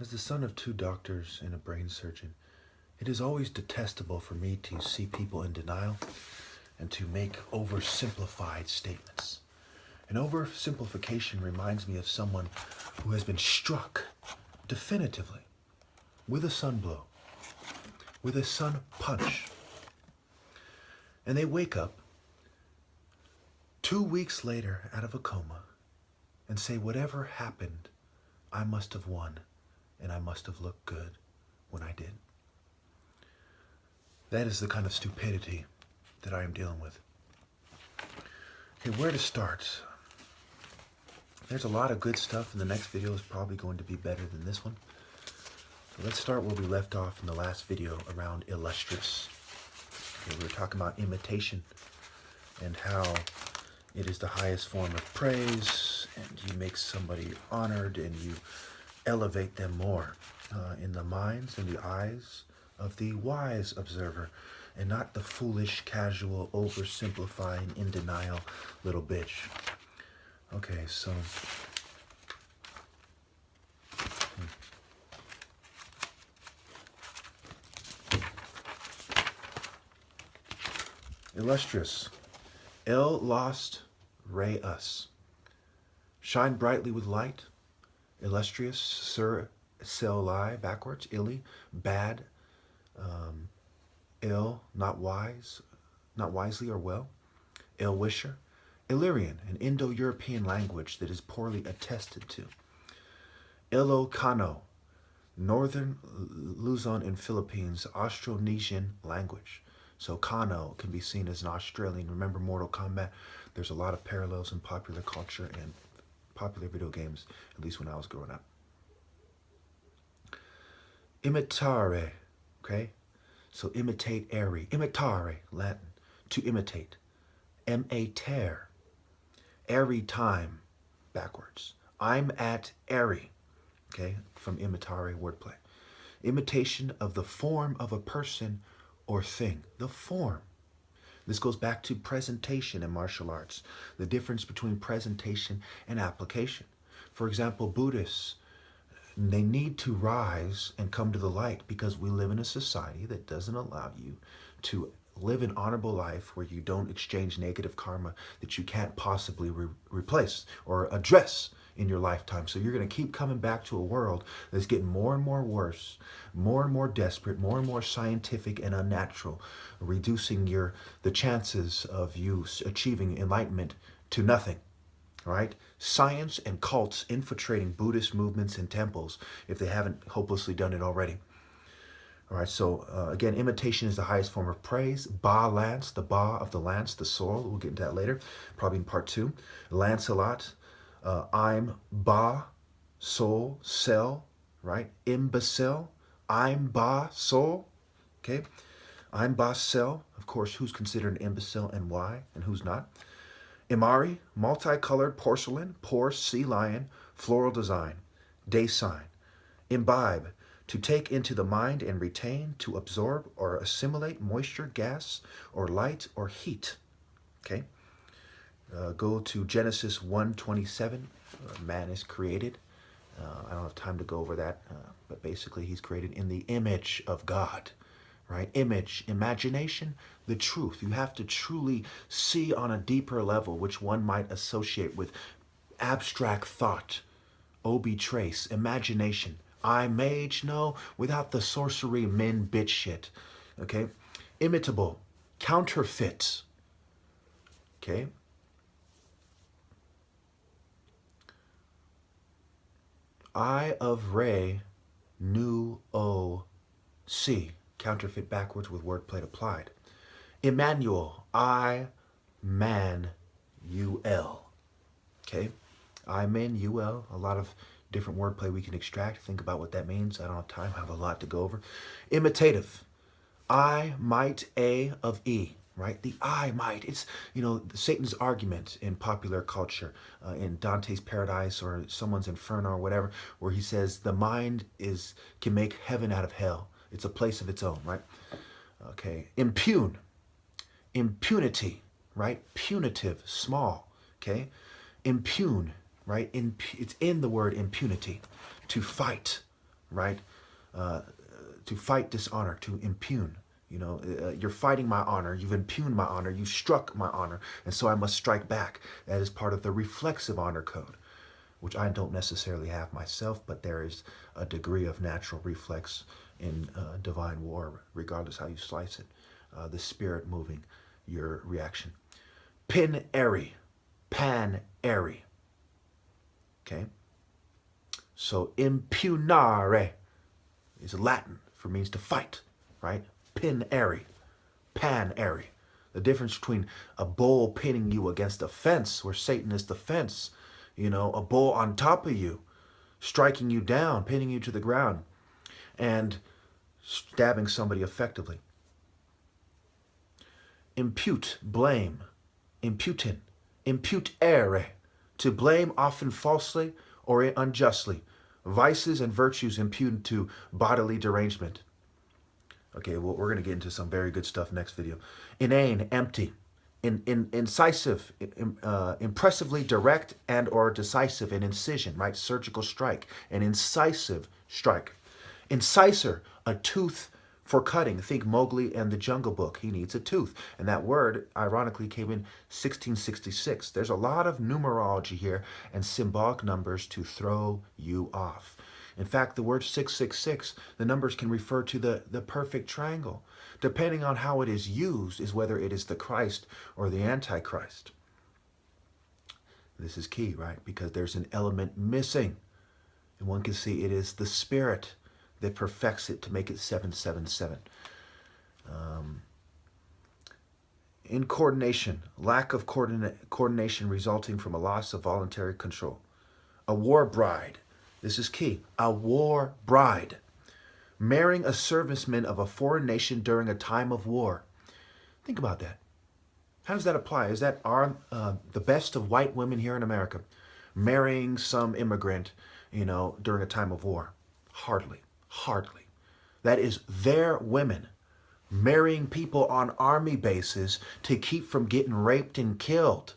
As the son of two doctors and a brain surgeon, it is always detestable for me to see people in denial and to make oversimplified statements. An oversimplification reminds me of someone who has been struck definitively with a sun blow, with a sun punch, and they wake up 2 weeks later out of a coma and say, whatever happened, I must have won and I must have looked good when I did. That is the kind of stupidity that I am dealing with. Okay, where to start? There's a lot of good stuff, and the next video is probably going to be better than this one. So let's start where we left off in the last video around illustrious. Okay, we were talking about imitation and how it is the highest form of praise, and you make somebody honored and you elevate them more in the minds and the eyes of the wise observer, and not the foolish, casual, oversimplifying, in denial little bitch. Okay, so illustrious. El lost, re us. Shine brightly with light. Illustrious, sir, sel lie, backwards, illy, bad, ill, not wise, not wisely or well, ill wisher. Illyrian, an Indo-European language that is poorly attested to. Ilocano, Northern Luzon and Philippines, Austronesian language. So Kano can be seen as an Australian. Remember Mortal Kombat? There's a lot of parallels in popular culture and popular video games, at least when I was growing up. Imitare, okay? So imitate, airy. Imitare, Latin, to imitate. M-A-tare, airy time, backwards. I'm at airy, okay? From imitare, wordplay. Imitation of the form of a person or thing. The form. This goes back to presentation in martial arts. The difference between presentation and application. For example, Buddhists, they need to rise and come to the light because we live in a society that doesn't allow you to live an honorable life where you don't exchange negative karma that you can't possibly replace or address in your lifetime. So you're going to keep coming back to a world that's getting more and more worse, more and more desperate, more and more scientific and unnatural, reducing the chances of you achieving enlightenment to nothing. All right? Science and cults infiltrating Buddhist movements and temples if they haven't hopelessly done it already. All right, so again, imitation is the highest form of praise. Ba lance, the ba of the lance, the sword. We'll get into that later, probably in part 2. Lancelot, I'm ba, soul, sell, right? Imbecile, I'm ba, soul, okay? I'm ba, sell, of course, who's considered an imbecile and why, and who's not. Imari, multicolored porcelain, poor sea lion, floral design. Day sign. Imbibe, to take into the mind and retain, to absorb or assimilate moisture, gas, or light or heat. Okay? Go to Genesis 1:27. Man is created. I don't have time to go over that, but basically he's created in the image of God. Right? Image, imagination, the truth. You have to truly see on a deeper level, which one might associate with abstract thought, obi trace, imagination. I mage, no, without the sorcery men bitch shit. Okay? Imitable, counterfeit. Okay? I of Re, nu o C. Counterfeit backwards with wordplay applied. Emmanuel, I man U-L. Okay? I man U-L. A lot of different wordplay we can extract. Think about what that means. I don't have time. I have a lot to go over. Imitative. I might A of E. Right? The I might. It's, Satan's argument in popular culture, in Dante's Paradise or someone's Inferno or whatever, where he says the mind can make heaven out of hell. It's a place of its own, right? Okay. Impugn. Impunity, right? Punitive, small, okay? Impugn, right? It's in the word impunity. To fight, right? To fight dishonor, to impugn. You're fighting my honor. You've impugned my honor. You struck my honor. And so I must strike back. That is part of the reflexive honor code, which I don't necessarily have myself, but there is a degree of natural reflex in divine war, regardless how you slice it. The spirit moving your reaction. Pin eri, pan eri. Okay? So impugnare is Latin for means to fight, right? Pin eri, pan eri. The difference between a bull pinning you against a fence, where Satan is the fence, a bull on top of you, striking you down, pinning you to the ground, and stabbing somebody effectively. Impute, blame, imputin, imputere, to blame often falsely or unjustly. Vices and virtues imputed to bodily derangement. Okay, well, we're going to get into some very good stuff next video. Inane, empty. Incisive, impressively direct and or decisive, an incision, right? Surgical strike, an incisive strike. Incisor, a tooth for cutting. Think Mowgli and the Jungle Book. He needs a tooth. And that word, ironically, came in 1666. There's a lot of numerology here and symbolic numbers to throw you off. In fact, the word 666, the numbers can refer to the perfect triangle. Depending on how it is used is whether it is the Christ or the Antichrist. This is key, right? Because there's an element missing. And one can see it is the Spirit that perfects it to make it 777. Incoordination, lack of coordination resulting from a loss of voluntary control. A war bride. This is key. A war bride. Marrying a serviceman of a foreign nation during a time of war. Think about that. How does that apply? Is that the best of white women here in America marrying some immigrant, during a time of war? Hardly. Hardly. That is their women marrying people on army bases to keep from getting raped and killed.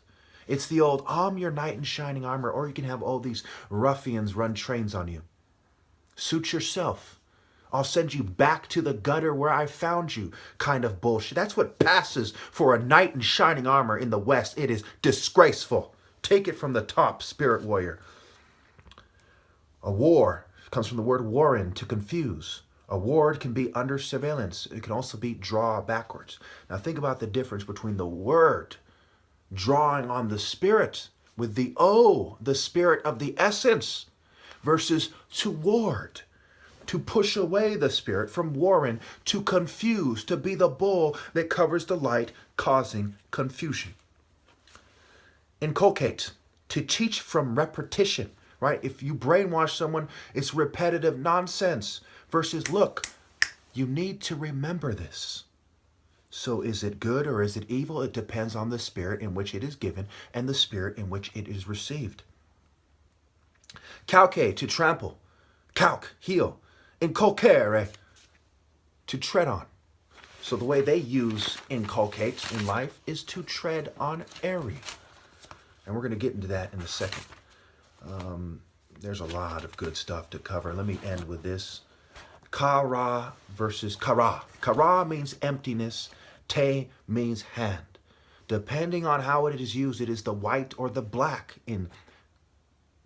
It's the old, I'm your knight in shining armor, or you can have all these ruffians run trains on you. Suit yourself. I'll send you back to the gutter where I found you kind of bullshit. That's what passes for a knight in shining armor in the West. It is disgraceful. Take it from the top, spirit warrior. A war comes from the word warren, to confuse. A ward can be under surveillance. It can also be draw backwards. Now think about the difference between the word drawing on the spirit with the O, the spirit of the essence, versus to ward, to push away the spirit, from warren, to confuse, to be the bull that covers the light, causing confusion. Inculcate, to teach from repetition, right? If you brainwash someone, it's repetitive nonsense, versus, look, you need to remember this. So is it good or is it evil? It depends on the spirit in which it is given and the spirit in which it is received. Calque, to trample. Calc, heel. Inculcare, to tread on. So the way they use inculcate in life is to tread on airy. And we're going to get into that in a second. There's a lot of good stuff to cover. Let me end with this. Kara versus kara. Kara means emptiness. Te means hand. Depending on how it is used, it is the white or the black in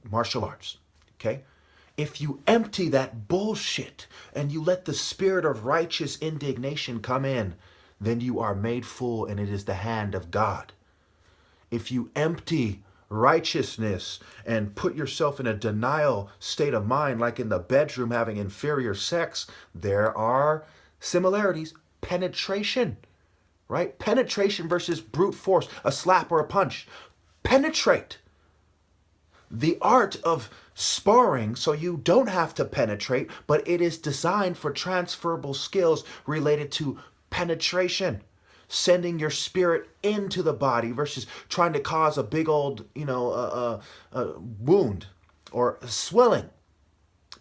martial arts. Okay? If you empty that bullshit and you let the spirit of righteous indignation come in, then you are made full and it is the hand of God. If you empty righteousness and put yourself in a denial state of mind, like in the bedroom having inferior sex, there are similarities. Penetration, right? Penetration versus brute force, a slap or a punch. Penetrate. The art of sparring, so you don't have to penetrate, but it is designed for transferable skills related to penetration. Sending your spirit into the body versus trying to cause a big old, wound or swelling.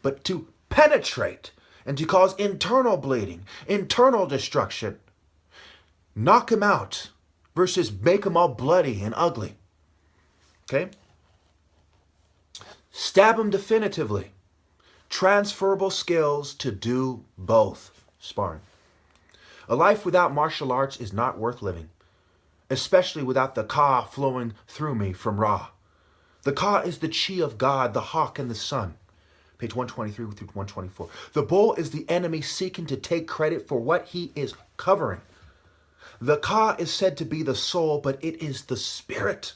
But to penetrate and to cause internal bleeding, internal destruction. Knock him out versus make him all bloody and ugly. Okay? Stab him definitively. transferable skills to do both. Sparring. A life without martial arts is not worth living, especially without the Ka flowing through me from Ra. The Ka is the chi of God, the hawk and the sun. Page 123 through 124. The bull is the enemy seeking to take credit for what he is covering. The Ka is said to be the soul, but it is the spirit.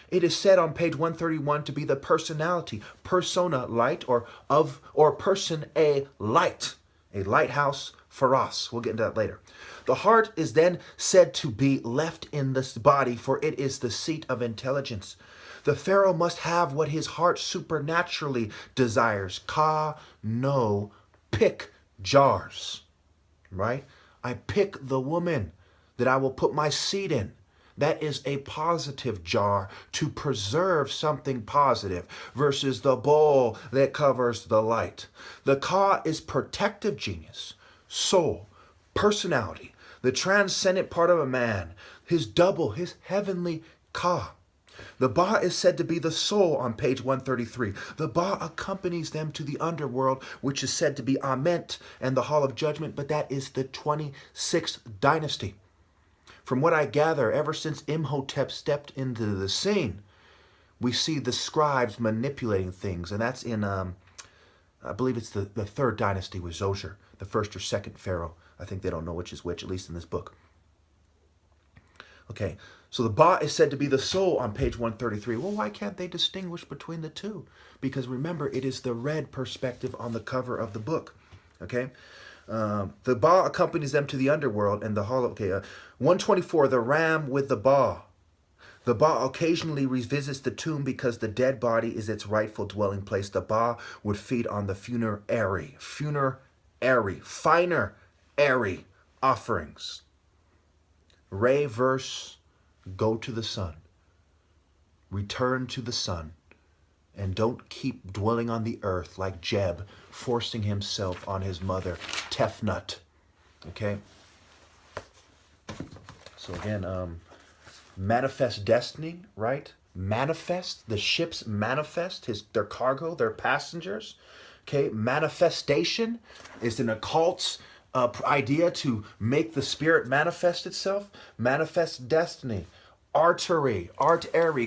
It is said on page 131 to be the personality, persona, light, or person, a light, a lighthouse for us. We'll get into that later. The heart is then said to be left in this body, for it is the seat of intelligence. The pharaoh must have what his heart supernaturally desires. Ka, no, pick jars, right? I pick the woman that I will put my seed in. That is a positive jar to preserve something positive versus the bowl that covers the light. The Ka is protective genius, soul, personality, the transcendent part of a man, his double, his heavenly Ka. The Ba is said to be the soul on page 133. The Ba accompanies them to the underworld, which is said to be Ament and the Hall of Judgment, but that is the 26th dynasty. From what I gather, ever since Imhotep stepped into the scene, we see the scribes manipulating things. And that's in, I believe it's the third dynasty with Zoser, the first or second pharaoh. I think they don't know which is which, at least in this book. Okay, so the Ba is said to be the soul on page 133. Well, why can't they distinguish between the two? Because remember, it is the red perspective on the cover of the book. Okay? The Ba accompanies them to the underworld and the hall. Okay, 124, the ram with the Ba. The Ba occasionally revisits the tomb because the dead body is its rightful dwelling place. The Ba would feed on the funerary, finer airy offerings. Ray verse, go to the sun. Return to the sun. And don't keep dwelling on the earth like Jeb, forcing himself on his mother, Tefnut. Okay? So again, manifest destiny, right? Manifest, the ships manifest their cargo, their passengers. Okay? Manifestation is an occult idea to make the spirit manifest itself. Manifest destiny. Artery,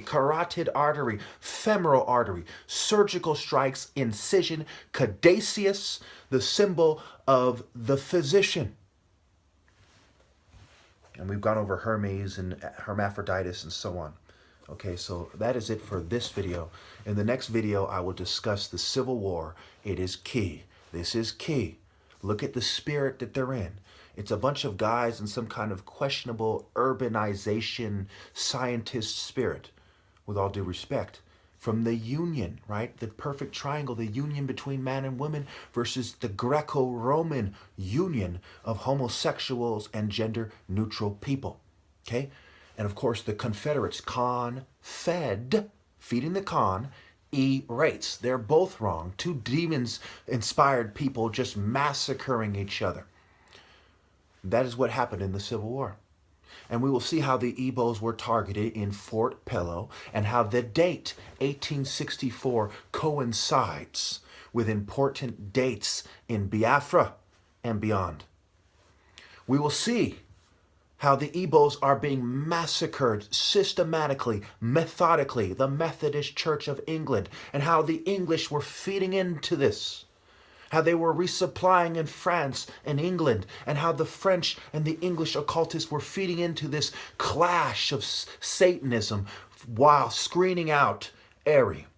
carotid artery, femoral artery, surgical strikes, incision, caduceus, the symbol of the physician. And we've gone over Hermes and hermaphroditus and so on. Okay, so that is it for this video. In the next video, I will discuss the Civil War. It is key. This is key. Look at the spirit that they're in. It's a bunch of guys in some kind of questionable urbanization scientist spirit, with all due respect, from the union, right? The perfect triangle, the union between man and woman versus the Greco-Roman union of homosexuals and gender-neutral people, okay? And of course, the Confederates, con-fed, feeding the con, E-rates. They're both wrong. Two demons-inspired people just massacring each other. That is what happened in the Civil War. And we will see how the Igbos were targeted in Fort Pillow and how the date 1864 coincides with important dates in Biafra and beyond. We will see how the Igbos are being massacred systematically, methodically, the Methodist Church of England, and how the English were feeding into this. How they were resupplying in France and England, and how the French and the English occultists were feeding into this clash of Satanism while screening out Airy.